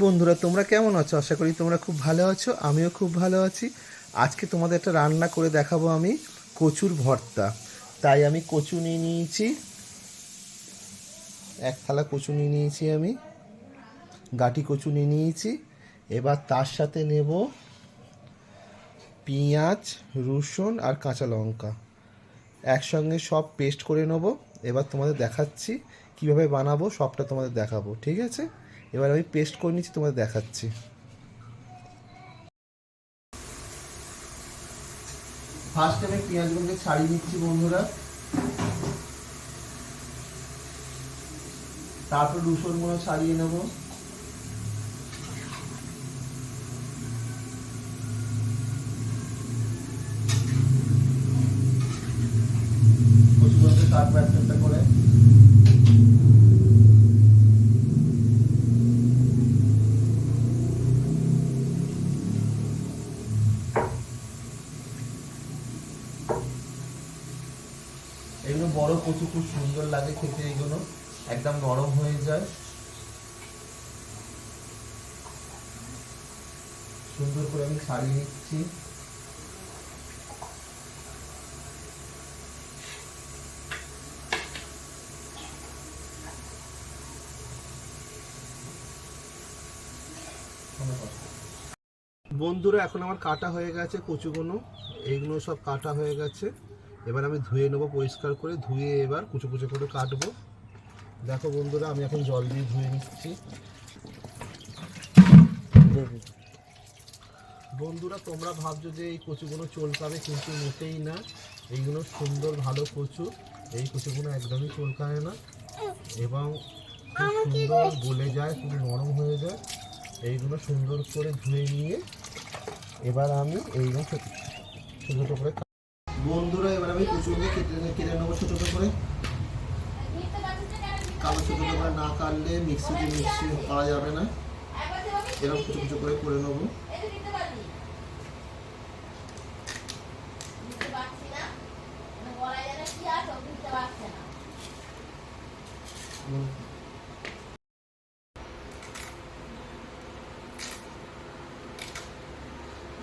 বন্ধুরা, তোমরা কেমন আছো? আশা করি তোমরা খুব ভালো আছো। আমিও খুব ভালো আছি। আজকে তোমাদের একটা রান্না করে দেখাবো আমি, কচুর ভর্তা। তাই আমি কচু নিয়ে নিয়েছি, এক থালা কচু নিয়ে নিয়েছি, আমি গাঁটি কচু নিয়ে নিয়েছি। এবার তার সাথে নেব পেঁয়াজ, রসুন আর কাঁচা লঙ্কা, একসঙ্গে সব পেস্ট করে নেবো। এবার তোমাদের দেখাচ্ছি কিভাবে বানাবো, সবটা তোমাদের দেখাবো, ঠিক আছে? এবার আমি পেস্ট করে নিচ্ছি, তোমাদের দেখাচ্ছি। ফার্স্টে আমি পেঁয়াজগুলোকে ছাড়িয়ে নিচ্ছি বন্ধুরা, তারপর রসুনগুলো ছাড়িয়ে নেব। কচুগুলোকে কাটবো একটা একটা করে। এগুলো বড় কচু, খুব সুন্দর লাগে খেতে, এগুলো একদম নরম হয়ে যায়। সুন্দর করে আমি ছাড়িয়ে নিচ্ছি। বন্ধুরা, এখন আমার কাটা হয়ে গেছে কচুগুলো, এইগুলো সব কাটা হয়ে গেছে। এবার আমি ধুয়ে নেবো, পরিষ্কার করে ধুয়ে এবার কুচো কুচো করে কাটবো। দেখো বন্ধুরা, আমি এখন জল দিয়ে ধুয়ে নিচ্ছি। বন্ধুরা, তোমরা ভাবছো যে এই কচুগুলো চলকাবে, কিন্তু মোটেই না। এইগুলো সুন্দর ভালো কচু, এই কচুগুলো একদমই চলকায় না এবং খুব সুন্দর গলে যায়, খুব নরম হয়ে যায়। এইগুলো সুন্দর করে ধুয়ে নিয়ে এবার আমি এইগুলো ছোটো ছোটো করে, বন্ধুরা এবার আমি কচুগুলো কেটে নেবো ছোটো ছোটো করে। কালো ছোটো ছোটো করে না কাটলে মিক্সি করা যাবে না, এরকম কুচো কুচো করে নেবো।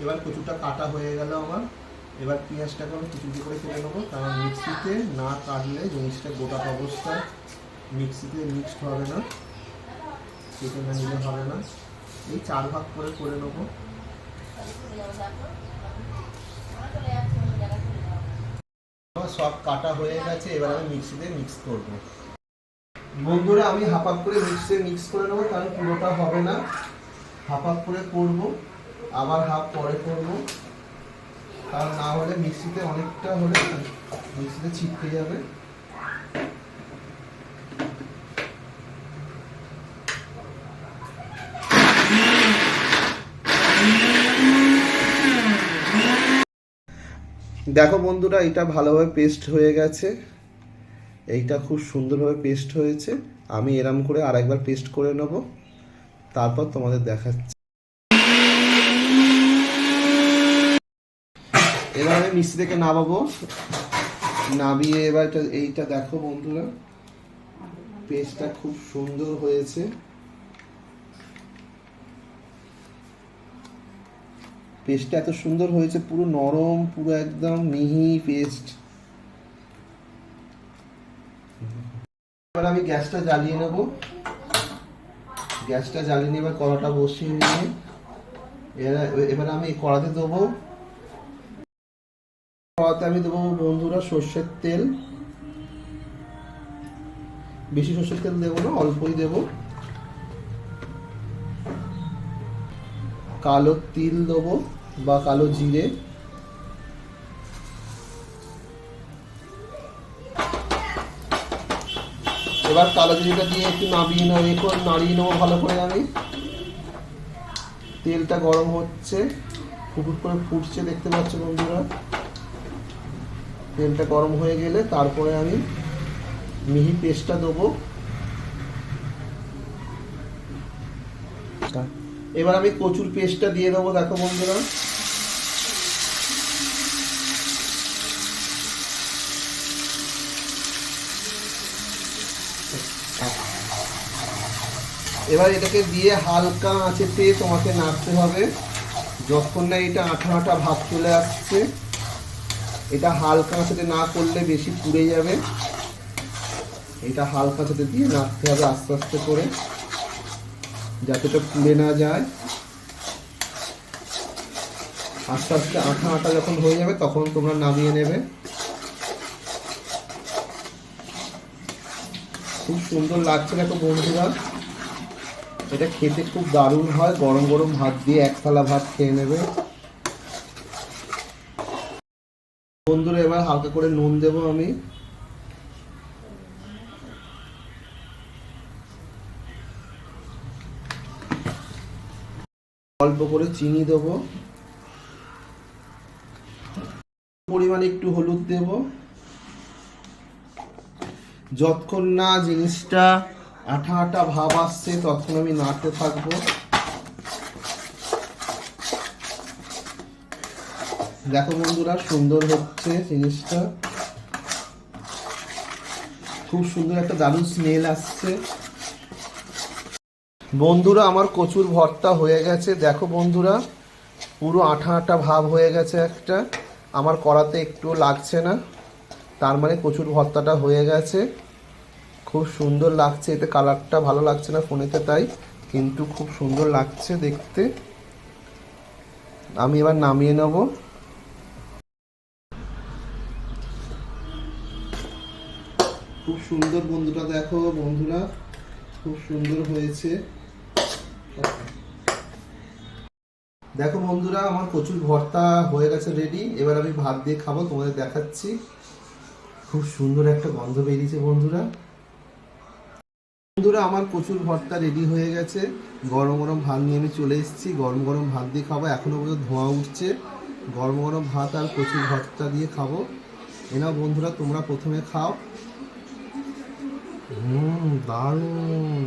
এবার কচুটা কাটা হয়ে গেল আমার। এবার পেঁয়াজটাকে আমি কুচি কুচি করে কেটে নেবো, কারণ মিক্সিতে না কাটলে জিনিসটা গোটা অবস্থা মিক্সিতে মিক্সড হবে না, কেটে না নিলে হবে না। এই 4 ভাগ করে নেবো। সব কাটা হয়ে গেছে, এবার আমি মিক্সিতে মিক্স করবো। বন্ধুরা, আমি হাফ হাফ করে মিক্স করে নেবো, কারণ পুরোটা হবে না, হাফ হাফ করে করবো, আবার হাফ পরে করবো, কারণ না হলে মিক্সিতে অনেকটা হলে মিক্সিতে ছিটকে যাবে। দেখো বন্ধুরা, এটা ভালোভাবে পেস্ট হয়ে গেছে, এইটা খুব সুন্দরভাবে পেস্ট হয়েছে। আমি এরম করে আরেকবার পেস্ট করে নেব, তারপর তোমাদের দেখাচ্ছি। এবার আমি মিক্সি থেকে নামাবো, নামিয়ে এবার এইটা দেখো বন্ধুরা, পেস্টটা খুব সুন্দর হয়েছে। পেস্টটা এত সুন্দর হয়েছে, পুরো নরম, পুরো একদম মিহি পেস্ট। এবার আমি গ্যাসটা জ্বালিয়ে নেব, গ্যাসটা জ্বালিয়ে নিয়ে এবার কড়াটা বসিয়ে নিয়ে এবার আমি কড়াতে দেবো, কড়াতে আমি দেবো বন্ধুরা সর্ষের তেল। বেশি সর্ষের তেল দেবো না, অল্পই দেবো। কালো তিল দেবো বা কালো জিরে, এবার কালো জিরেটা দিয়ে একটু নাড়িয়ে নেবো ভালো করে। আমি তেলটা গরম হচ্ছে, ফুটফুট করে ফুটছে, দেখতে পাচ্ছ বন্ধুরা। তেলটা গরম হয়ে গেলে তারপরে আমি মিহি পেস্টটা দেবো। এবার আমি কচুর পেস্টটা দিয়ে দেবো, দেখো বন্ধুরা। এবার এটাকে দিয়ে হালকা আঁচেতে তোমাকে নাড়তে হবে যতক্ষণ না এটা আঠা আঠা ভাব চলে আসছে। এটা হালকা আঁচেতে না করলে বেশি পুড়ে যাবে। এটা হালকা আঁচেতে দিয়ে নাড়তে হবে আস্তে আস্তে করে, যাতে এটা পুড়ে না যায়। আস্তে আস্তে আঠা আঠা যখন হয়ে যাবে তখন তোমরা নামিয়ে নেবে। খুব সুন্দর লাগছে দেখো বন্ধুরা, এটা খেতে খুব দারুণ হয়। গরম গরম ভাত দিয়ে এক থালা ভাত খেয়ে নেবে বন্ধুরা। এবার হালকা করে নুন দেব আমি, অল্প করে চিনি দেব, পরিমাণে একটু হলুদ দেব। যতক্ষণ না জিনিসটা আঠা আঠা ভাব আসছে ততক্ষণ আমি নাড়তে থাকবো। দেখো বন্ধুরা সুন্দর হচ্ছে জিনিসটা, খুব সুন্দর একটা দারুণ স্মেল আসছে। বন্ধুরা আমার কচুর ভর্তা হয়ে গেছে। দেখো বন্ধুরা পুরো আঠা আঠা ভাব হয়ে গেছে একটা, আমার কড়াতে একটু লাগছে না, তার মানে কচুর ভর্তাটা হয়ে গেছে। খুব সুন্দর লাগছে, এতে কালারটা ভালো লাগছে না ফোনেতে তাই, কিন্তু খুব সুন্দর লাগছে দেখতে। আমি এবার নামিয়ে নেব। খুব সুন্দর বন্ধুরা, দেখো বন্ধুরা খুব সুন্দর হয়েছে। দেখো বন্ধুরা আমার কচুর ভর্তা হয়ে গেছে রেডি। এবার আমি ভাত দিয়ে খাবো, তোমাদের দেখাচ্ছি। খুব সুন্দর একটা গন্ধ বেরিয়েছে বন্ধুরা। বন্ধুরা আমার কচুর ভর্তা রেডি হয়ে গেছে। গরম গরম ভাত নিয়ে আমি চলে এসেছি, গরম গরম ভাত দিয়ে খাবো। এখনো পর্যন্ত ধোঁয়া উঠছে। গরম গরম ভাত আর কচুর ভর্তা দিয়ে খাবো। এনাও বন্ধুরা তোমরা প্রথমে খাও। দারুণ।